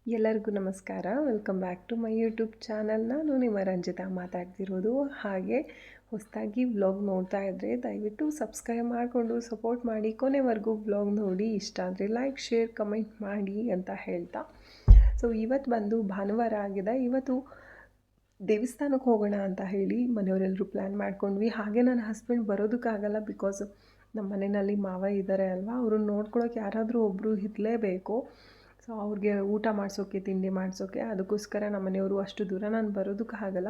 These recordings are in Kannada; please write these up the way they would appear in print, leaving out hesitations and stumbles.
ಎಲ್ಲರಿಗೂ ನಮಸ್ಕಾರ. Welcome back to my YouTube channel. ನಾನು ನಿಮ್ಮ ರಂಜಿತಾ ಮಾತಾಡ್ತಿರೋದು. ಹಾಗೆ ಹೊಸದಾಗಿ ವ್ಲಾಗ್ ನೋಡ್ತಾ ಇದ್ದರೆ ದಯವಿಟ್ಟು ಸಬ್ಸ್ಕ್ರೈಬ್ ಮಾಡಿಕೊಂಡು ಸಪೋರ್ಟ್ ಮಾಡಿ. ಕೊನೆವರೆಗೂ ವ್ಲಾಗ್ ನೋಡಿ. ಇಷ್ಟ ಆದರೆ ಲೈಕ್, ಶೇರ್, ಕಮೆಂಟ್ ಮಾಡಿ ಅಂತ ಹೇಳ್ತಾ, ಇವತ್ತು ಬಂದು ಭಾನುವಾರ ಆಗಿದೆ. ಇವತ್ತು ದೇವಸ್ಥಾನಕ್ಕೆ ಹೋಗೋಣ ಅಂತ ಹೇಳಿ ಮನೆಯವರೆಲ್ಲರೂ ಪ್ಲ್ಯಾನ್ ಮಾಡ್ಕೊಂಡ್ವಿ. ಹಾಗೆ ನನ್ನ ಹಸ್ಬೆಂಡ್ ಬರೋದಕ್ಕಾಗಲ್ಲ, ಬಿಕಾಸ್ ನಮ್ಮ ಮನೆಯಲ್ಲಿ ಮಾವ ಇದ್ದಾರೆ ಅಲ್ವಾ, ಅವ್ರನ್ನ ನೋಡ್ಕೊಳ್ಳೋಕೆ ಯಾರಾದರೂ ಒಬ್ಬರು ಇರಲೇಬೇಕು. ಅವ್ರಿಗೆ ಊಟ ಮಾಡಿಸೋಕ್ಕೆ, ತಿಂಡಿ ಮಾಡಿಸೋಕ್ಕೆ, ಅದಕ್ಕೋಸ್ಕರ ನಮ್ಮ ಮನೆಯವರು ಅಷ್ಟು ದೂರ ನಾನು ಬರೋದಕ್ಕಾಗಲ್ಲ,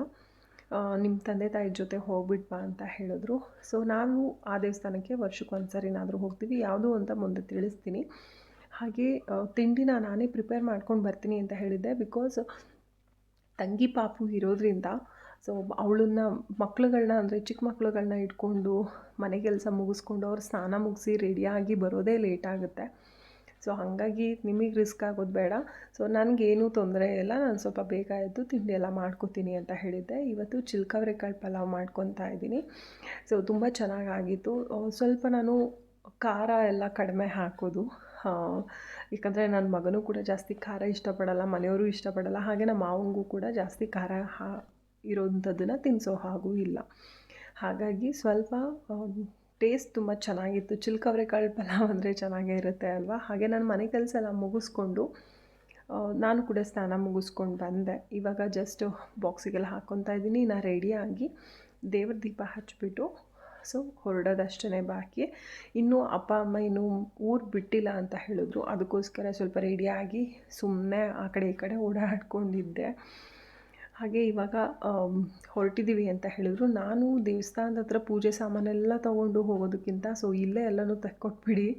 ನಿಮ್ಮ ತಂದೆ ತಾಯಿ ಜೊತೆ ಹೋಗ್ಬಿಟ್ಟು ಬಾ ಅಂತ ಹೇಳಿದ್ರು. ನಾವು ಆ ದೇವಸ್ಥಾನಕ್ಕೆ ವರ್ಷಕ್ಕೊಂದು ಸರಿನಾದರೂ ಹೋಗ್ತೀವಿ. ಯಾವುದು ಅಂತ ಮುಂದೆ ತಿಳಿಸ್ತೀನಿ. ಹಾಗೆ ತಿಂಡಿನ ನಾನೇ ಪ್ರಿಪೇರ್ ಮಾಡ್ಕೊಂಡು ಬರ್ತೀನಿ ಅಂತ ಹೇಳಿದ್ದೆ, ಬಿಕಾಸ್ ತಂಗಿ ಪಾಪು ಇರೋದ್ರಿಂದ ಅವಳನ್ನ ಮಕ್ಳುಗಳನ್ನ ಅಂದರೆ ಚಿಕ್ಕ ಮಕ್ಳುಗಳನ್ನ ಇಟ್ಕೊಂಡು ಮನೆ ಕೆಲಸ ಮುಗಿಸ್ಕೊಂಡು ಅವ್ರು ಸ್ನಾನ ಮುಗಿಸಿ ರೆಡಿಯಾಗಿ ಬರೋದೇ ಲೇಟ್ ಆಗುತ್ತೆ. ಹಾಗಾಗಿ ನಿಮಗೆ ರಿಸ್ಕ್ ಆಗೋದು ಬೇಡ. ನನಗೇನೂ ತೊಂದರೆ ಇಲ್ಲ, ನಾನು ಸ್ವಲ್ಪ ಬೇಗ ಎದ್ದು ತಿಂಡಿ ಎಲ್ಲ ಮಾಡ್ಕೋತೀನಿ ಅಂತ ಹೇಳಿದ್ದೆ. ಇವತ್ತು ಚಿಲ್ಕವ್ರೆಕಾಳು ಪಲಾವ್ ಮಾಡ್ಕೊತಾ ಇದ್ದೀನಿ. ತುಂಬ ಚೆನ್ನಾಗಾಗಿತ್ತು. ಸ್ವಲ್ಪ ನಾನು ಖಾರ ಎಲ್ಲ ಕಡಿಮೆ ಹಾಕೋದು, ಏಕೆಂದರೆ ನನ್ನ ಮಗನೂ ಕೂಡ ಜಾಸ್ತಿ ಖಾರ ಇಷ್ಟಪಡಲ್ಲ, ಮನೆಯವರು ಇಷ್ಟಪಡಲ್ಲ. ಹಾಗೆ ನಮ್ಮ ಮಾವಂಗೂ ಕೂಡ ಜಾಸ್ತಿ ಖಾರ ಇರೋವಂಥದ್ದನ್ನು ತಿನ್ನಿಸೋ ಹಾಗೂ ಇಲ್ಲ. ಹಾಗಾಗಿ ಸ್ವಲ್ಪ ಟೇಸ್ಟ್ ತುಂಬ ಚೆನ್ನಾಗಿತ್ತು. ಚಿಲ್ಕವ್ರೆಕಾಳು ಪಲಾವ್ ಅಂದರೆ ಚೆನ್ನಾಗೇ ಇರುತ್ತೆ ಅಲ್ವಾ. ಹಾಗೆ ನಾನು ಮನೆ ಕೆಲಸ ಎಲ್ಲ ಮುಗಿಸ್ಕೊಂಡು ನಾನು ಕೂಡ ಸ್ನಾನ ಮುಗಿಸ್ಕೊಂಡು ಬಂದೆ. ಇವಾಗ ಜಸ್ಟ್ ಬಾಕ್ಸಿಗೆಲ್ಲ ಹಾಕ್ಕೊತಾ ಇದ್ದೀನಿ. ನಾನು ರೆಡಿಯಾಗಿ ದೇವ್ರ ದೀಪ ಹಚ್ಚಿಬಿಟ್ಟು ಹೊರಡೋದಷ್ಟೇ ಬಾಕಿ. ಇನ್ನೂ ಅಪ್ಪ ಅಮ್ಮ ಇನ್ನೂ ಊರು ಬಿಟ್ಟಿಲ್ಲ ಅಂತ ಹೇಳಿದ್ರು, ಅದಕ್ಕೋಸ್ಕರ ಸ್ವಲ್ಪ ರೆಡಿಯಾಗಿ ಸುಮ್ಮನೆ ಆ ಕಡೆ ಈ ಕಡೆ ಓಡಾಡ್ಕೊಂಡಿದ್ದೆ. ಹಾಗೆ ಇವಾಗ ಹೊರಟಿದ್ದೀವಿ ಅಂತ ಹೇಳಿದ್ರು. ನಾನು ದೇವಸ್ಥಾನದ ಹತ್ರ ಪೂಜೆ ಸಾಮಾನೆಲ್ಲ ತೊಗೊಂಡು ಹೋಗೋದಕ್ಕಿಂತ ಇಲ್ಲೇ ಎಲ್ಲನೂ ತೆಕ್ಕೊಟ್ಬಿಡಿ,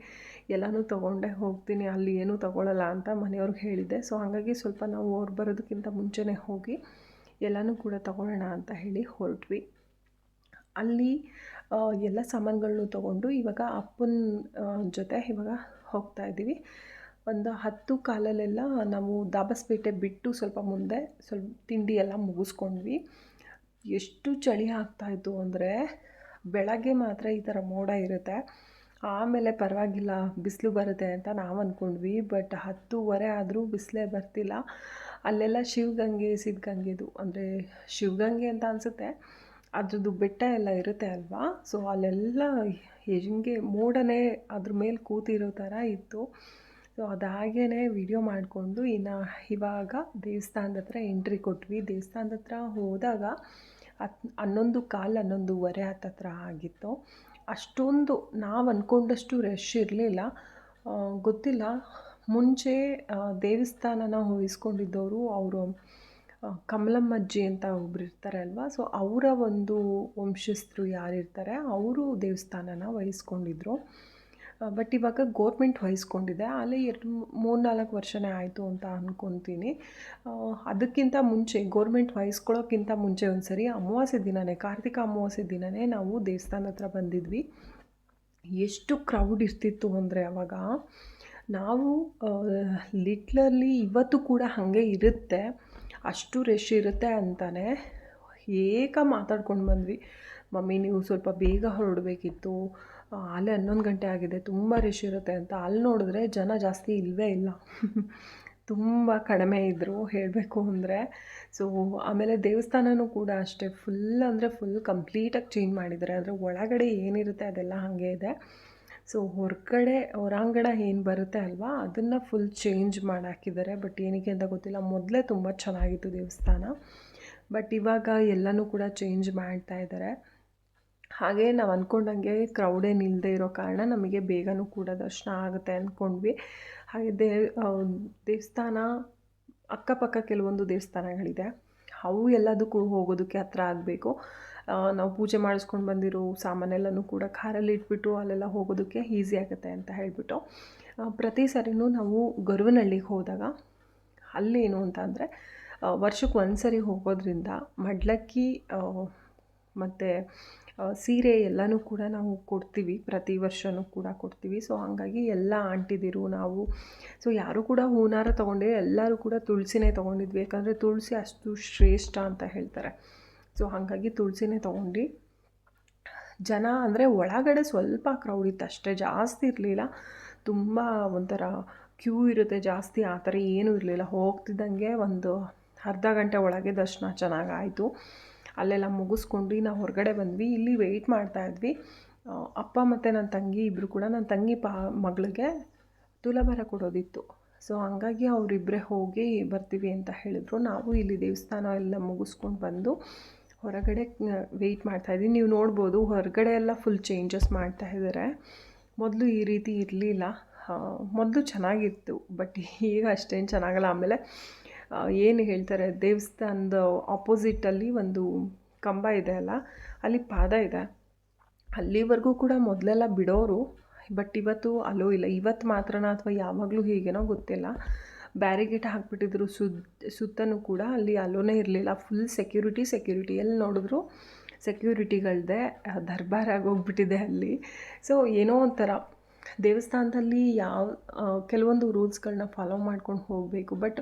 ಎಲ್ಲನೂ ತೊಗೊಂಡೇ ಹೋಗ್ತೀನಿ, ಅಲ್ಲಿ ಏನೂ ತೊಗೊಳ್ಳಲ್ಲ ಅಂತ ಮನೆಯವ್ರಿಗೆ ಹೇಳಿದ್ದೆ. ಹಾಗಾಗಿ ಸ್ವಲ್ಪ ನಾವು ಅವ್ರು ಬರೋದಕ್ಕಿಂತ ಮುಂಚೆನೇ ಹೋಗಿ ಎಲ್ಲನೂ ಕೂಡ ತೊಗೊಳ್ಳೋಣ ಅಂತ ಹೇಳಿ ಹೊರಟ್ವಿ. ಅಲ್ಲಿ ಎಲ್ಲ ಸಾಮಾನುಗಳನ್ನೂ ತೊಗೊಂಡು ಇವಾಗ ಅಪ್ಪನ ಜೊತೆ ಇವಾಗ ಹೋಗ್ತಾಯಿದ್ದೀವಿ. ಒಂದು 10 ಕಾಲಲ್ಲೆಲ್ಲ ನಾವು ದಾಬಸ್ಪೇಟೆ ಬಿಟ್ಟು ಸ್ವಲ್ಪ ಮುಂದೆ ತಿಂಡಿ ಎಲ್ಲ ಮುಗಿಸ್ಕೊಂಡ್ವಿ. ಎಷ್ಟು ಚಳಿ ಆಗ್ತಾಯಿತ್ತು ಅಂದರೆ, ಬೆಳಗ್ಗೆ ಮಾತ್ರ ಈ ಥರ ಮೋಡ ಇರುತ್ತೆ, ಆಮೇಲೆ ಪರವಾಗಿಲ್ಲ ಬಿಸಿಲು ಬರುತ್ತೆ ಅಂತ ನಾವು ಅಂದ್ಕೊಂಡ್ವಿ. ಬಟ್ 10:30 ಆದರೂ ಬಿಸಿಲೇ ಬರ್ತಿಲ್ಲ. ಅಲ್ಲೆಲ್ಲ ಶಿವಗಂಗೆ, ಸಿದ್ಧಗಂಗೆದು ಅಂದರೆ ಶಿವಗಂಗೆ ಅಂತ ಅನಿಸುತ್ತೆ, ಅದ್ರದ್ದು ಬೆಟ್ಟ ಎಲ್ಲ ಇರುತ್ತೆ ಅಲ್ವಾ. ಅಲ್ಲೆಲ್ಲ ಹೆಂಗೆ ಮೋಡನೇ ಅದ್ರ ಮೇಲೆ ಕೂತಿರೋ ಥರ ಇತ್ತು. ಅದಾಗೇ ವಿಡಿಯೋ ಮಾಡಿಕೊಂಡು ಇವಾಗ ದೇವಸ್ಥಾನದ ಹತ್ರ ಎಂಟ್ರಿ ಕೊಟ್ವಿ. ದೇವಸ್ಥಾನದ ಹತ್ರ ಹೋದಾಗ 11:15, 11:30 ಹತ್ತತ್ರ ಆಗಿತ್ತು. ಅಷ್ಟೊಂದು ನಾವು ಅಂದ್ಕೊಂಡಷ್ಟು ರಶ್ ಇರಲಿಲ್ಲ. ಗೊತ್ತಿಲ್ಲ, ಮುಂಚೆ ದೇವಸ್ಥಾನನ ವಹಿಸ್ಕೊಂಡಿದ್ದವರು ಅವರು ಕಮಲಮ್ಮಜ್ಜಿ ಅಂತ ಒಬ್ರು ಇರ್ತಾರೆ ಅಲ್ವಾ. ಅವರ ಒಂದು ವಂಶಸ್ಥರು ಯಾರಿರ್ತಾರೆ ಅವರು ದೇವಸ್ಥಾನನ ವಹಿಸ್ಕೊಂಡಿದ್ರು. ಬಟ್ ಇವಾಗ ಗೋರ್ಮೆಂಟ್ ವಹಿಸ್ಕೊಂಡಿದೆ. ಅಲ್ಲಿ 3-4 ವರ್ಷನೇ ಆಯಿತು ಅಂತ ಅಂದ್ಕೊತೀನಿ. ಅದಕ್ಕಿಂತ ಮುಂಚೆ ಗೋರ್ಮೆಂಟ್ ವಹಿಸ್ಕೊಳ್ಳೋಕ್ಕಿಂತ ಮುಂಚೆ ಒಂದು ಸರಿ ಅಮಾವಾಸ್ಯೆ ದಿನವೇ, ಕಾರ್ತಿಕ ಅಮಾವಾಸ್ಯೆ ದಿನವೇ ನಾವು ದೇವಸ್ಥಾನ ಹತ್ರ ಬಂದಿದ್ವಿ. ಎಷ್ಟು ಕ್ರೌಡ್ ಇರ್ತಿತ್ತು ಅಂದರೆ ಅವಾಗ ನಾವು ಲಿಟ್ರಲಿ ಇವತ್ತು ಕೂಡ ಹಾಗೆ ಇರುತ್ತೆ, ಅಷ್ಟು ರಶ್ ಇರುತ್ತೆ ಅಂತಾನೆ ಮಾತಾಡ್ಕೊಂಡು ಬಂದ್ವಿ. ಮಮ್ಮಿ ನೀವು ಸ್ವಲ್ಪ ಬೇಗ ಹೊರಡಬೇಕಿತ್ತು, ಅಲ್ಲೇ 11 ಗಂಟೆ ಆಗಿದೆ, ತುಂಬ ರಶ್ ಇರುತ್ತೆ ಅಂತ. ಅಲ್ಲಿ ನೋಡಿದ್ರೆ ಜನ ಜಾಸ್ತಿ ಇಲ್ಲವೇ ಇಲ್ಲ, ತುಂಬ ಕಡಿಮೆ ಇದ್ದರು ಹೇಳಬೇಕು ಅಂದರೆ. ಆಮೇಲೆ ದೇವಸ್ಥಾನವೂ ಕೂಡ ಅಷ್ಟೇ, ಫುಲ್ ಅಂದರೆ ಫುಲ್ ಕಂಪ್ಲೀಟಾಗಿ ಚೇಂಜ್ ಮಾಡಿದ್ದಾರೆ. ಅಂದರೆ ಒಳಗಡೆ ಏನಿರುತ್ತೆ ಅದೆಲ್ಲ ಹಾಗೆ ಇದೆ. ಹೊರಗಡೆ ಹೊರಾಂಗಣ ಏನು ಬರುತ್ತೆ ಅಲ್ವಾ, ಅದನ್ನು ಫುಲ್ ಚೇಂಜ್ ಮಾಡಿ ಹಾಕಿದ್ದಾರೆ. ಬಟ್ ಏನಕ್ಕೆ ಅಂತ ಗೊತ್ತಿಲ್ಲ. ಮೊದಲೇ ತುಂಬ ಚೆನ್ನಾಗಿತ್ತು ದೇವಸ್ಥಾನ, ಬಟ್ ಇವಾಗ ಎಲ್ಲನೂ ಕೂಡ ಚೇಂಜ್ ಮಾಡ್ತಾ ಇದ್ದಾರೆ. ಹಾಗೆ ನಾವು ಅಂದ್ಕೊಂಡಂಗೆ ಕ್ರೌಡೇ ನಿಲ್ಲದೆ ಇರೋ ಕಾರಣ ನಮಗೆ ಬೇಗನೂ ಕೂಡ ದರ್ಶನ ಆಗುತ್ತೆ ಅಂದ್ಕೊಂಡ್ವಿ. ಹಾಗೆ ದೇವಸ್ಥಾನ ಅಕ್ಕಪಕ್ಕ ಕೆಲವೊಂದು ದೇವಸ್ಥಾನಗಳಿದೆ, ಅವು ಎಲ್ಲದಕ್ಕೂ ಹೋಗೋದಕ್ಕೆ ಹತ್ರ ಆಗಬೇಕು. ನಾವು ಪೂಜೆ ಮಾಡಿಸ್ಕೊಂಡು ಬಂದಿರೋ ಸಾಮಾನೆಲ್ಲನೂ ಕೂಡ ಕಾರಲ್ಲಿ ಇಟ್ಬಿಟ್ಟು ಅಲ್ಲೆಲ್ಲ ಹೋಗೋದಕ್ಕೆ ಈಸಿ ಆಗುತ್ತೆ ಅಂತ ಹೇಳಿಬಿಟ್ಟು ಪ್ರತಿ ಸರಿನೂ ನಾವು ಗರುವನಹಳ್ಳಿಗೆ ಹೋದಾಗ ಅಲ್ಲೇನು ಅಂತ ಅಂದರೆ ವರ್ಷಕ್ಕೆ ಒಂದು ಸರಿ ಹೋಗೋದ್ರಿಂದ ಮಡ್ಲಕ್ಕಿ ಮತ್ತು ಸೀರೆ ಎಲ್ಲನೂ ಕೂಡ ನಾವು ಕೊಡ್ತೀವಿ, ಪ್ರತಿ ವರ್ಷವೂ ಕೂಡ ಕೊಡ್ತೀವಿ. ಹಾಗಾಗಿ ಎಲ್ಲ ಆಂಟಿದಿರು ನಾವು ಯಾರೂ ಕೂಡ ಹೂನಾರ ತೊಗೊಂಡು ಎಲ್ಲರೂ ಕೂಡ ತುಳಸಿನೇ ತೊಗೊಂಡಿದ್ವಿ. ಯಾಕಂದರೆ ತುಳಸಿ ಅಷ್ಟು ಶ್ರೇಷ್ಠ ಅಂತ ಹೇಳ್ತಾರೆ. ಹಾಗಾಗಿ ತುಳಸಿನೇ ತೊಗೊಂಡು ಜನ ಅಂದರೆ ಒಳಗಡೆ ಸ್ವಲ್ಪ ಕ್ರೌಡ್ ಇತ್ತು ಅಷ್ಟೇ, ಜಾಸ್ತಿ ಇರಲಿಲ್ಲ. ತುಂಬ ಒಂಥರ ಕ್ಯೂ ಇರುತ್ತೆ ಜಾಸ್ತಿ, ಆ ಥರ ಏನೂ ಇರಲಿಲ್ಲ. ಹೋಗ್ತಿದ್ದಂಗೆ ಒಂದು ಅರ್ಧ ಗಂಟೆ ಒಳಗೆ ದರ್ಶನ ಚೆನ್ನಾಗಾಯಿತು. ಅಲ್ಲೆಲ್ಲ ಮುಗಿಸ್ಕೊಂಡು ನಾವು ಹೊರಗಡೆ ಬಂದ್ವಿ. ಇಲ್ಲಿ ವೆಯ್ಟ್ ಮಾಡ್ತಾಯಿದ್ವಿ. ಅಪ್ಪ ಮತ್ತು ನನ್ನ ತಂಗಿ ಇಬ್ಬರು ಕೂಡ, ನನ್ನ ತಂಗಿ ಮಗಳಿಗೆ ತುಲಾಭಾರ ಕೊಡೋದಿತ್ತು. ಸೊ ಹಂಗಾಗಿ ಅವರಿಬ್ಬರೇ ಹೋಗಿ ಬರ್ತೀವಿ ಅಂತ ಹೇಳಿದ್ರು. ನಾವು ಇಲ್ಲಿ ದೇವಸ್ಥಾನ ಎಲ್ಲ ಮುಗಿಸ್ಕೊಂಡು ಬಂದು ಹೊರಗಡೆ ವೆಯ್ಟ್ ಮಾಡ್ತಾಯಿದ್ವಿ. ನೀವು ನೋಡ್ಬೋದು ಹೊರಗಡೆ ಎಲ್ಲ ಫುಲ್ ಚೇಂಜಸ್ ಮಾಡ್ತಾಯಿದ್ದಾರೆ. ಮೊದಲು ಈ ರೀತಿ ಇರಲಿಲ್ಲ. ಮೊದಲು ಚೆನ್ನಾಗಿತ್ತು, ಬಟ್ ಈಗ ಅಷ್ಟೇನು ಚೆನ್ನಾಗಲ್ಲ. ಆಮೇಲೆ ಏನು ಹೇಳ್ತಾರೆ, ದೇವಸ್ಥಾನದ ಆಪೋಸಿಟಲ್ಲಿ ಒಂದು ಕಂಬ ಇದೆ ಅಲ್ಲ, ಅಲ್ಲಿ ಪಾದ ಇದೆ. ಅಲ್ಲಿವರೆಗೂ ಕೂಡ ಮೊದಲೆಲ್ಲ ಬಿಡೋರು, ಬಟ್ ಇವತ್ತು ಅಲೋ ಇಲ್ಲ. ಇವತ್ತು ಮಾತ್ರನಾ ಅಥವಾ ಯಾವಾಗಲೂ ಹೀಗೇನೋ ಗೊತ್ತಿಲ್ಲ, ಬ್ಯಾರಿಗೇಟ್ ಹಾಕ್ಬಿಟ್ಟಿದ್ರು ಸುತ್ತನೂ ಕೂಡ. ಅಲ್ಲಿ ಅಲೋನೇ ಇರಲಿಲ್ಲ. ಫುಲ್ ಸೆಕ್ಯೂರಿಟಿ ಎಲ್ಲಿ ನೋಡಿದ್ರು ಸೆಕ್ಯೂರಿಟಿಗಳದ್ದೇ ದರ್ಬಾರ್ ಆಗೋಗ್ಬಿಟ್ಟಿದೆ ಅಲ್ಲಿ. ಸೊ ಏನೋ ಒಂಥರ ದೇವಸ್ಥಾನದಲ್ಲಿ ಕೆಲವೊಂದು ರೂಲ್ಸ್ಗಳನ್ನ ಫಾಲೋ ಮಾಡ್ಕೊಂಡು ಹೋಗಬೇಕು, ಬಟ್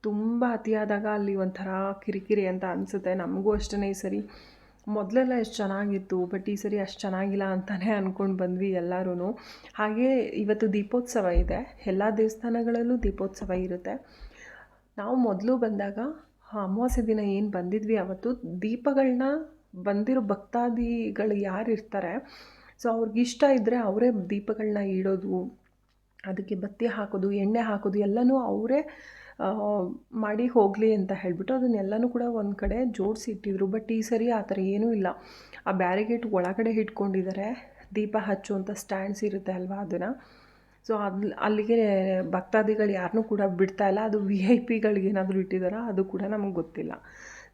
ತುಂಬ ಅತಿಯಾದಾಗ ಅಲ್ಲಿ ಒಂಥರ ಕಿರಿಕಿರಿ ಅಂತ ಅನಿಸುತ್ತೆ. ನಮಗೂ ಅಷ್ಟೇ ಈ ಸರಿ ಮೊದಲೆಲ್ಲ ಎಷ್ಟು ಚೆನ್ನಾಗಿತ್ತು, ಬಟ್ ಈ ಸರಿ ಅಷ್ಟು ಚೆನ್ನಾಗಿಲ್ಲ ಅಂತಲೇ ಅಂದ್ಕೊಂಡು ಬಂದ್ವಿ ಎಲ್ಲರೂ. ಹಾಗೆ ಇವತ್ತು ದೀಪೋತ್ಸವ ಇದೆ. ಎಲ್ಲ ದೇವಸ್ಥಾನಗಳಲ್ಲೂ ದೀಪೋತ್ಸವ ಇರುತ್ತೆ. ನಾವು ಮೊದಲು ಬಂದಾಗ ಅಮಾವಾಸ್ಯೆ ದಿನ ಏನು ಬಂದಿದ್ವಿ, ಅವತ್ತು ದೀಪಗಳನ್ನ ಬಂದಿರೋ ಭಕ್ತಾದಿಗಳು ಯಾರು ಇರ್ತಾರೆ, ಸೊ ಅವ್ರಿಗಿಷ್ಟ ಇದ್ದರೆ ಅವರೇ ದೀಪಗಳನ್ನ ಇಡೋದು, ಅದಕ್ಕೆ ಬತ್ತಿ ಹಾಕೋದು, ಎಣ್ಣೆ ಹಾಕೋದು ಎಲ್ಲನೂ ಅವರೇ ಮಾಡಿ ಹೋಗಲಿ ಅಂತ ಹೇಳಿಬಿಟ್ಟು ಅದನ್ನೆಲ್ಲನೂ ಕೂಡ ಒಂದು ಕಡೆ ಜೋಡಿಸಿ ಇಟ್ಟಿದ್ರು. ಬಟ್ ಈ ಸರಿ ಆ ಥರ ಏನೂ ಇಲ್ಲ. ಆ ಬ್ಯಾರಿಗೇಟ್ ಒಳಗಡೆ ಇಟ್ಕೊಂಡಿದ್ದಾರೆ. ದೀಪ ಹಚ್ಚುವಂಥ ಸ್ಟ್ಯಾಂಡ್ಸ್ ಇರುತ್ತೆ ಅಲ್ವಾ, ಅದನ್ನು. ಸೊ ಅಲ್ಲಿಗೆ ಭಕ್ತಾದಿಗಳು ಯಾರನ್ನೂ ಕೂಡ ಬಿಡ್ತಾಯಿಲ್ಲ. ಅದು VIP ಏನಾದರೂ ಇಟ್ಟಿದ್ದಾರಾ ಅದು ಕೂಡ ನಮಗೆ ಗೊತ್ತಿಲ್ಲ.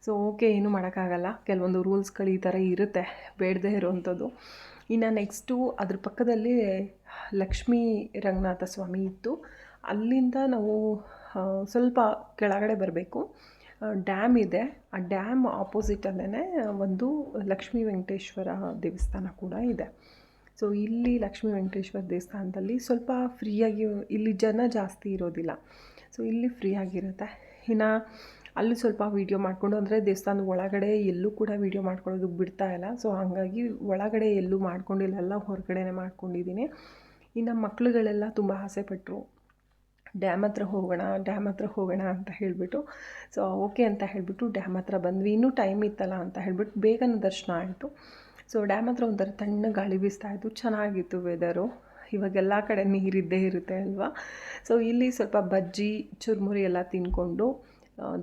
ಸೊ ಓಕೆ, ಏನೂ ಮಾಡೋಕ್ಕಾಗಲ್ಲ. ಕೆಲವೊಂದು ರೂಲ್ಸ್ಗಳು ಈ ಥರ ಇರುತ್ತೆ, ಬೇಡದೇ ಇರೋವಂಥದ್ದು. ಇನ್ನು ನೆಕ್ಸ್ಟು ಅದ್ರ ಪಕ್ಕದಲ್ಲಿ ಲಕ್ಷ್ಮೀ ರಂಗನಾಥ ಸ್ವಾಮಿ ಇತ್ತು. ಅಲ್ಲಿಂದ ನಾವು ಸ್ವಲ್ಪ ಕೆಳಗಡೆ ಬರಬೇಕು. ಡ್ಯಾಮ್ ಇದೆ. ಆ ಡ್ಯಾಮ್ ಆಪೋಸಿಟಲ್ಲೇ ಒಂದು ಲಕ್ಷ್ಮೀ ವೆಂಕಟೇಶ್ವರ ದೇವಸ್ಥಾನ ಕೂಡ ಇದೆ. ಸೊ ಇಲ್ಲಿ ಲಕ್ಷ್ಮೀ ವೆಂಕಟೇಶ್ವರ ದೇವಸ್ಥಾನದಲ್ಲಿ ಸ್ವಲ್ಪ ಫ್ರೀಯಾಗಿ, ಇಲ್ಲಿ ಜನ ಜಾಸ್ತಿ ಇರೋದಿಲ್ಲ, ಸೊ ಇಲ್ಲಿ ಫ್ರೀಯಾಗಿರುತ್ತೆ. ಇನ್ನು ಅಲ್ಲಿ ಸ್ವಲ್ಪ ವೀಡಿಯೋ ಮಾಡಿಕೊಂಡು, ಅಂದರೆ ದೇವಸ್ಥಾನದ ಒಳಗಡೆ ಎಲ್ಲೂ ಕೂಡ ವೀಡಿಯೋ ಮಾಡ್ಕೊಳ್ಳೋದಕ್ಕೆ ಬಿಡ್ತಾಯಿಲ್ಲ. ಸೊ ಹಾಗಾಗಿ ಒಳಗಡೆ ಎಲ್ಲೂ ಮಾಡ್ಕೊಂಡಿಲ್ಲ, ಹೊರಗಡೆನೇ ಮಾಡ್ಕೊಂಡಿದ್ದೀನಿ. ಇನ್ನು ಮಕ್ಕಳುಗಳೆಲ್ಲ ತುಂಬ ಆಸೆಪಟ್ಟರು, ಡ್ಯಾಮ್ ಹತ್ರ ಹೋಗೋಣ ಅಂತ ಹೇಳಿಬಿಟ್ಟು. ಸೊ ಓಕೆ ಅಂತ ಹೇಳಿಬಿಟ್ಟು ಡ್ಯಾಮ್ ಹತ್ರ ಬಂದ್ವಿ. ಇನ್ನೂ ಟೈಮ್ ಇತ್ತಲ್ಲ ಅಂತ ಹೇಳಿಬಿಟ್ಟು ಬೇಗನೆ ದರ್ಶನ ಆಯಿತು. ಸೊ ಡ್ಯಾಮ್ ಹತ್ರ ಒಂಥರ ತಣ್ಣ ಗಾಳಿ ಬೀಸ್ತಾಯಿತ್ತು, ಚೆನ್ನಾಗಿತ್ತು ವೆದರು. ಇವಾಗೆಲ್ಲ ಕಡೆ ನೀರಿದ್ದೇ ಇರುತ್ತೆ ಅಲ್ವಾ. ಸೊ ಇಲ್ಲಿ ಸ್ವಲ್ಪ ಬಜ್ಜಿ ಚುರುಮುರಿ ಎಲ್ಲ ತಿಂದ್ಕೊಂಡು,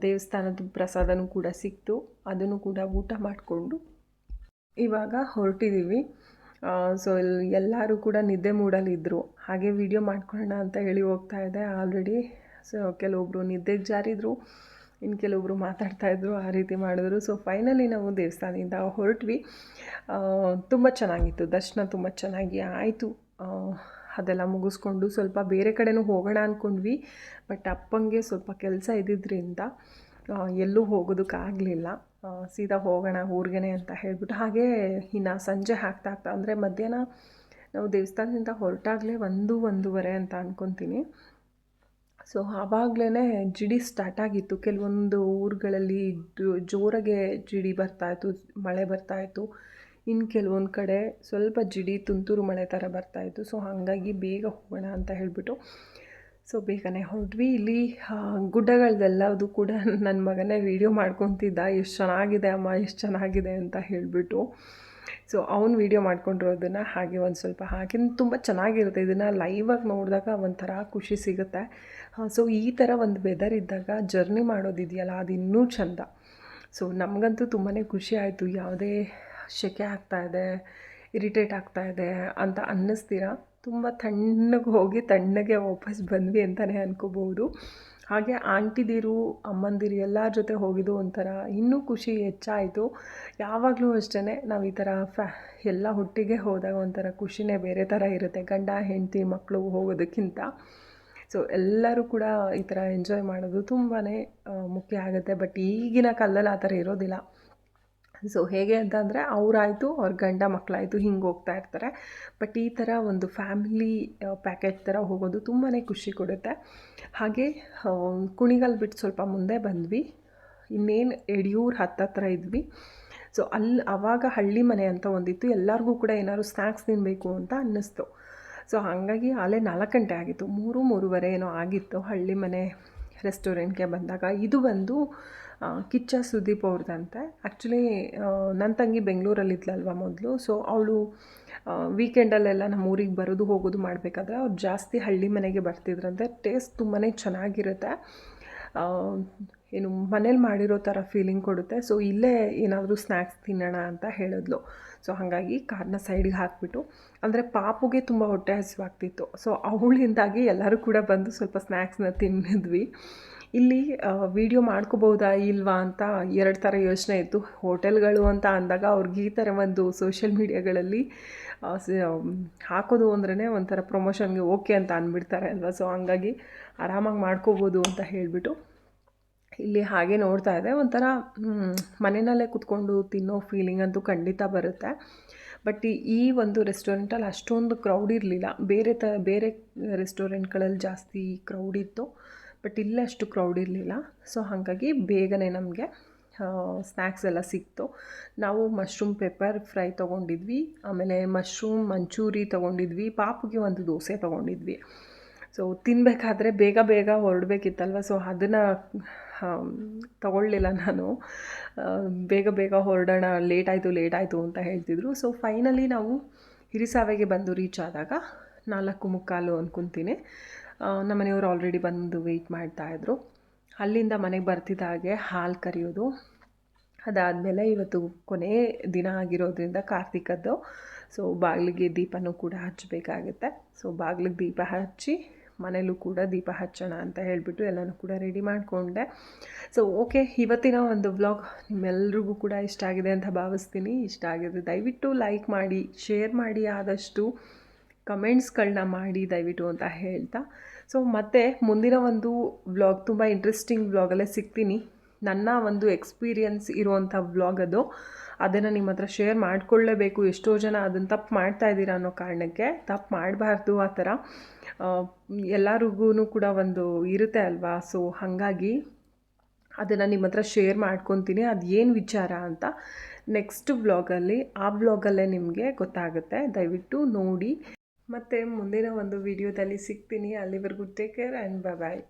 ದೇವಸ್ಥಾನದ ಪ್ರಸಾದನೂ ಕೂಡ ಸಿಕ್ತು, ಅದನ್ನು ಕೂಡ ಊಟ ಮಾಡಿಕೊಂಡು ಇವಾಗ ಹೊರಟಿದ್ದೀವಿ. ಸೊ ಎಲ್ಲರೂ ಕೂಡ ನಿದ್ದೆ ಮೂಡಲಿದ್ದರು. ಹಾಗೆ ವಿಡಿಯೋ ಮಾಡ್ಕೊಳ್ಳೋಣ ಅಂತ ಹೇಳಿ ಹೋಗ್ತಾ ಇದ್ದೆ ಆಲ್ರೆಡಿ. ಸೊ ಕೆಲವೊಬ್ಬರು ನಿದ್ದೆಗೆ ಜಾರಿದ್ರು, ಇನ್ನು ಕೆಲವೊಬ್ಬರು ಮಾತಾಡ್ತಾಯಿದ್ರು, ಆ ರೀತಿ ಮಾಡಿದ್ರು. ಸೊ ಫೈನಲಿ ನಾವು ದೇವಸ್ಥಾನದಿಂದ ಹೊರಟ್ವಿ. ತುಂಬ ಚೆನ್ನಾಗಿತ್ತು ದರ್ಶನ, ತುಂಬ ಚೆನ್ನಾಗಿ ಆಯಿತು. ಅದೆಲ್ಲ ಮುಗಿಸ್ಕೊಂಡು ಸ್ವಲ್ಪ ಬೇರೆ ಕಡೆನೂ ಹೋಗೋಣ ಅಂದ್ಕೊಂಡ್ವಿ, ಬಟ್ ಅಪ್ಪಂಗೆ ಸ್ವಲ್ಪ ಕೆಲಸ ಇದ್ದಿದ್ದರಿಂದ ಎಲ್ಲೂ ಹೋಗೋದಕ್ಕಾಗಲಿಲ್ಲ. ಸೀದಾ ಹೋಗೋಣ ಊರಿಗೇ ಅಂತ ಹೇಳಿಬಿಟ್ಟು. ಹಾಗೆ ಇನ್ನು ಸಂಜೆ ಆಗ್ತಾ ಅಂದರೆ ಮಧ್ಯಾಹ್ನ ನಾವು ದೇವಸ್ಥಾನದಿಂದ ಹೊರಟಾಗಲೇ 1-1:30 ಅಂತ ಅಂದ್ಕೊತೀನಿ. ಸೊ ಆವಾಗಲೇ ಜಿಡಿ ಸ್ಟಾರ್ಟ್ ಆಗಿತ್ತು. ಕೆಲವೊಂದು ಊರುಗಳಲ್ಲಿ ಜೋರಾಗೆ ಜಿಡಿ ಬರ್ತಾಯಿತ್ತು, ಮಳೆ ಬರ್ತಾಯಿತ್ತು. ಇನ್ನು ಕೆಲವೊಂದು ಕಡೆ ಸ್ವಲ್ಪ ಜಿಡಿ ತುಂತುರು ಮಳೆ ಥರ ಬರ್ತಾಯಿತ್ತು. ಸೊ ಹಾಗಾಗಿ ಬೇಗ ಹೋಗೋಣ ಅಂತ ಹೇಳಿಬಿಟ್ಟು ಸೊ ಬೇಗನೆ ಹೊರಟ್ವಿ. ಇಲ್ಲಿ ಗುಡ್ಡಗಳದ್ದೆಲ್ಲದು ಕೂಡ ನನ್ನ ಮಗನೇ ವೀಡಿಯೋ ಮಾಡ್ಕೊತಿದ್ದ, ಎಷ್ಟು ಚೆನ್ನಾಗಿದೆ ಅಮ್ಮ, ಎಷ್ಟು ಚೆನ್ನಾಗಿದೆ ಅಂತ ಹೇಳಿಬಿಟ್ಟು. ಸೊ ಅವ್ನು ವೀಡಿಯೋ ಮಾಡ್ಕೊಂಡಿರೋದನ್ನು ಹಾಗೆ ಒಂದು ಸ್ವಲ್ಪ ಹಾಕಿ, ತುಂಬ ಚೆನ್ನಾಗಿರುತ್ತೆ. ಇದನ್ನು ಲೈವಾಗಿ ನೋಡಿದಾಗ ಒಂಥರ ಖುಷಿ ಸಿಗುತ್ತೆ. ಸೊ ಈ ಥರ ಒಂದು ವೆದರ್ ಇದ್ದಾಗ ಜರ್ನಿ ಮಾಡೋದಿದೆಯಲ್ಲ, ಅದು ಇನ್ನೂ ಚೆಂದ. ಸೊ ನಮಗಂತೂ ತುಂಬಾ ಖುಷಿ ಆಯಿತು. ಯಾವುದೇ ಸೆಕೆ ಆಗ್ತಾಯಿದೆ, ಇರಿಟೇಟ್ ಆಗ್ತಾಯಿದೆ ಅಂತ ಅನ್ನಿಸ್ತೀರ, ತುಂಬ ತಣ್ಣಗೆ ಹೋಗಿ ತಣ್ಣಗೆ ವಾಪಸ್ ಬಂದ್ವಿ ಅಂತಲೇ ಅನ್ಕೋಬೋದು. ಹಾಗೆ ಆಂಟಿದಿರು, ಅಮ್ಮಂದಿರು ಎಲ್ಲರ ಜೊತೆ ಹೋಗಿದ್ದು ಒಂಥರ ಇನ್ನೂ ಖುಷಿ ಹೆಚ್ಚಾಯಿತು. ಯಾವಾಗಲೂ ಅಷ್ಟೇ ನಾವು ಈ ಥರ ಎಲ್ಲ ಒಟ್ಟಿಗೆ ಹೋದಾಗ ಒಂಥರ ಖುಷಿನೇ ಬೇರೆ ಥರ ಇರುತ್ತೆ, ಗಂಡ ಹೆಂಡತಿ ಮಕ್ಕಳು ಹೋಗೋದಕ್ಕಿಂತ. ಸೊ ಎಲ್ಲರೂ ಕೂಡ ಈ ಥರ ಎಂಜಾಯ್ ಮಾಡೋದು ತುಂಬಾ ಮುಖ್ಯ ಆಗುತ್ತೆ. ಬಟ್ ಈಗಿನ ಕಾಲದಲ್ಲಿ ಆ ಥರ ಇರೋದಿಲ್ಲ. ಸೊ ಹೇಗೆ ಅಂತಂದರೆ ಅವರಾಯಿತು, ಅವ್ರ ಗಂಡ ಮಕ್ಕಳಾಯಿತು, ಹಿಂಗೆ ಹೋಗ್ತಾ ಇರ್ತಾರೆ. ಬಟ್ ಈ ಥರ ಒಂದು ಫ್ಯಾಮಿಲಿ ಪ್ಯಾಕೇಜ್ ಥರ ಹೋಗೋದು ತುಂಬಾ ಖುಷಿ ಕೊಡುತ್ತೆ. ಹಾಗೆ ಕುಣಿಗಲ್ ಬಿಟ್ಟು ಸ್ವಲ್ಪ ಮುಂದೆ ಬಂದ್ವಿ. ಇನ್ನೇನು ಯಡಿಯೂರು ಹತ್ತತ್ರ ಇದ್ವಿ. ಸೊ ಆವಾಗ ಹಳ್ಳಿ ಮನೆ ಅಂತ ಒಂದಿತ್ತು. ಎಲ್ಲರಿಗೂ ಕೂಡ ಏನಾದ್ರು ಸ್ನ್ಯಾಕ್ಸ್ ತಿನ್ನಬೇಕು ಅಂತ ಅನ್ನಿಸ್ತು. ಸೊ ಹಾಗಾಗಿ ಅಲ್ಲೇ 4 ಗಂಟೆ ಆಗಿತ್ತು, 3:30 ಏನೋ ಆಗಿತ್ತು ಹಳ್ಳಿ ಮನೆ ರೆಸ್ಟೋರೆಂಟ್ಗೆ ಬಂದಾಗ. ಇದು ಬಂದು ಕಿಚ್ಚ ಸುದೀಪ್ ಅವ್ರದ್ದಂತೆ. ಆ್ಯಕ್ಚುಲಿ ನನ್ನ ತಂಗಿ ಬೆಂಗಳೂರಲ್ಲಿದ್ಲಲ್ವ ಮೊದಲು, ಸೊ ಅವಳು ವೀಕೆಂಡಲ್ಲೆಲ್ಲ ನಮ್ಮ ಊರಿಗೆ ಬರೋದು ಹೋಗೋದು ಮಾಡಬೇಕಾದ್ರೆ ಅವ್ರು ಜಾಸ್ತಿ ಹಳ್ಳಿ ಮನೆಗೆ ಬರ್ತಿದ್ರಂತೆ. ಟೇಸ್ಟ್ ತುಂಬಾ ಚೆನ್ನಾಗಿರುತ್ತೆ, ಏನು ಮನೇಲಿ ಮಾಡಿರೋ ಥರ ಫೀಲಿಂಗ್ ಕೊಡುತ್ತೆ. ಸೊ ಇಲ್ಲೇ ಏನಾದರೂ ಸ್ನ್ಯಾಕ್ಸ್ ತಿನ್ನೋಣ ಅಂತ ಹೇಳಿದ್ಲು. ಸೊ ಹಾಗಾಗಿ ಕಾರ್ನ ಸೈಡಿಗೆ ಹಾಕಿಬಿಟ್ಟು, ಅಂದರೆ ಪಾಪುಗೆ ತುಂಬ ಹೊಟ್ಟೆ ಹಸಿವಾಗ್ತಿತ್ತು. ಸೊ ಅವಳಿಂದಾಗಿ ಎಲ್ಲರೂ ಕೂಡ ಬಂದು ಸ್ವಲ್ಪ ಸ್ನ್ಯಾಕ್ಸ್ನ ತಿನ್ನಿದ್ವಿ. ಇಲ್ಲಿ ವೀಡಿಯೋ ಮಾಡ್ಕೋಬೋದಾ ಇಲ್ವಾ ಅಂತ 2 ಥರ ಯೋಚನೆ ಇತ್ತು. ಹೋಟೆಲ್ಗಳು ಅಂತ ಅಂದಾಗ ಅವ್ರಿಗೆ ಈ ಥರ ಒಂದು ಸೋಷಿಯಲ್ ಮೀಡಿಯಾಗಳಲ್ಲಿ ಹಾಕೋದು ಅಂದ್ರೇ ಒಂಥರ ಪ್ರಮೋಷನ್ಗೆ ಓಕೆ ಅಂತ ಅಂದ್ಬಿಡ್ತಾರೆ ಅಲ್ವಾ. ಸೊ ಹಂಗಾಗಿ ಆರಾಮಾಗಿ ಮಾಡ್ಕೋಬೋದು ಅಂತ ಹೇಳಿಬಿಟ್ಟು ಇಲ್ಲಿ ಹಾಗೆ ನೋಡ್ತಾ ಇದೆ. ಒಂಥರ ಮನೆಯಲ್ಲೇ ಕೂತ್ಕೊಂಡು ತಿನ್ನೋ ಫೀಲಿಂಗ್ ಅಂತೂ ಖಂಡಿತ ಬರುತ್ತೆ. ಬಟ್ ಈ ಒಂದು ರೆಸ್ಟೋರೆಂಟಲ್ಲಿ ಅಷ್ಟೊಂದು ಕ್ರೌಡ್ ಇರಲಿಲ್ಲ. ಬೇರೆ ರೆಸ್ಟೋರೆಂಟ್ಗಳಲ್ಲಿ ಜಾಸ್ತಿ ಕ್ರೌಡ್ ಇತ್ತು, ಬಟ್ ಇಲ್ಲೇ ಅಷ್ಟು ಕ್ರೌಡ್ ಇರಲಿಲ್ಲ. ಸೊ ಹಾಗಾಗಿ ಬೇಗನೆ ನಮಗೆ ಸ್ನ್ಯಾಕ್ಸ್ ಎಲ್ಲ ಸಿಕ್ತು. ನಾವು ಮಶ್ರೂಮ್ ಪೆಪ್ಪರ್ ಫ್ರೈ ತೊಗೊಂಡಿದ್ವಿ, ಆಮೇಲೆ ಮಶ್ರೂಮ್ ಮಂಚೂರಿ ತೊಗೊಂಡಿದ್ವಿ, ಪಾಪುಗೆ ಒಂದು ದೋಸೆ ತೊಗೊಂಡಿದ್ವಿ. ಸೊ ತಿನ್ನಬೇಕಾದ್ರೆ ಬೇಗ ಹೊರಡಬೇಕಿತ್ತಲ್ವ, ಸೊ ಅದನ್ನು ತಗೊಳ್ಳಿಲ್ಲ ನಾನು. ಬೇಗ ಹೊರಡೋಣ, ಲೇಟಾಯಿತು ಅಂತ ಹೇಳ್ತಿದ್ರು. ಸೊ ಫೈನಲಿ ನಾವು ಹಿರಿಸಾವೆಗೆ ಬಂದು ರೀಚ್ ಆದಾಗ 4:45 ಅಂದ್ಕೊತೀನಿ. ನಮ್ಮ ಮನೆಯವರು ಆಲ್ರೆಡಿ ಬಂದು ವೆಯ್ಟ್ ಮಾಡ್ತಾಯಿದ್ರು. ಅಲ್ಲಿಂದ ಮನೆಗೆ ಬರ್ತಿದ್ದಾಗೆ ಹಾಲು ಕರೆಯೋದು, ಅದಾದಮೇಲೆ ಇವತ್ತು ಕೊನೆ ದಿನ ಆಗಿರೋದ್ರಿಂದ ಕಾರ್ತಿಕದ್ದು. ಸೊ ಬಾಗಿಲಿಗೆ ದೀಪನೂ ಕೂಡ ಹಚ್ಚಬೇಕಾಗುತ್ತೆ. ಸೊ ಬಾಗಿಲಿಗೆ ದೀಪ ಹಚ್ಚಿ ಮನೇಲೂ ಕೂಡ ದೀಪ ಹಚ್ಚೋಣ ಅಂತ ಹೇಳಿಬಿಟ್ಟು ಎಲ್ಲನೂ ಕೂಡ ರೆಡಿ ಮಾಡಿಕೊಂಡೆ. ಸೊ ಓಕೆ, ಇವತ್ತಿನ ಒಂದು ವ್ಲಾಗ್ ನಿಮ್ಮೆಲ್ರಿಗೂ ಕೂಡ ಇಷ್ಟ ಆಗಿದೆ ಅಂತ ಭಾವಿಸ್ತೀನಿ. ಇಷ್ಟ ಆಗಿದ್ರೆ ದಯವಿಟ್ಟು ಲೈಕ್ ಮಾಡಿ, ಶೇರ್ ಮಾಡಿ, ಆದಷ್ಟು ಕಮೆಂಟ್ಸ್ಗಳನ್ನ ಮಾಡಿ ದಯವಿಟ್ಟು ಅಂತ ಹೇಳ್ತಾ, ಸೊ ಮತ್ತೆ ಮುಂದಿನ ಒಂದು ವ್ಲಾಗ್ ತುಂಬ ಇಂಟ್ರೆಸ್ಟಿಂಗ್ ವ್ಲಾಗಲ್ಲೇ ಸಿಗ್ತೀನಿ. ನನ್ನ ಒಂದು ಎಕ್ಸ್ಪೀರಿಯನ್ಸ್ ಇರುವಂಥ ವ್ಲಾಗ್ ಅದು, ಅದನ್ನು ನಿಮ್ಮ ಹತ್ರ ಶೇರ್ ಮಾಡಿಕೊಳ್ಳೇಬೇಕು. ಎಷ್ಟೋ ಜನ ಅದನ್ನು ತಪ್ಪು ಮಾಡ್ತಾಯಿದ್ದೀರಾ ಅನ್ನೋ ಕಾರಣಕ್ಕೆ. ತಪ್ಪು ಮಾಡಬಾರ್ದು, ಆ ಥರ ಎಲ್ಲರಿಗೂ ಕೂಡ ಒಂದು ಇರುತ್ತೆ ಅಲ್ವಾ. ಸೊ ಹಾಗಾಗಿ ಅದನ್ನು ನಿಮ್ಮ ಹತ್ರ ಶೇರ್ ಮಾಡ್ಕೊತೀನಿ, ಅದು ಏನು ವಿಚಾರ ಅಂತ ನೆಕ್ಸ್ಟ್ ವ್ಲಾಗಲ್ಲಿ, ಆ ವ್ಲಾಗಲ್ಲೇ ನಿಮಗೆ ಗೊತ್ತಾಗುತ್ತೆ. ದಯವಿಟ್ಟು ನೋಡಿ. ಮತ್ತು ಮುಂದಿನ ಒಂದು ವಿಡಿಯೋದಲ್ಲಿ ಸಿಗ್ತೀನಿ. ಅಲ್ಲಿವರೆಗೂ ಟೇಕ್ ಕೇರ್ ಆ್ಯಂಡ್ ಬಾಯ್.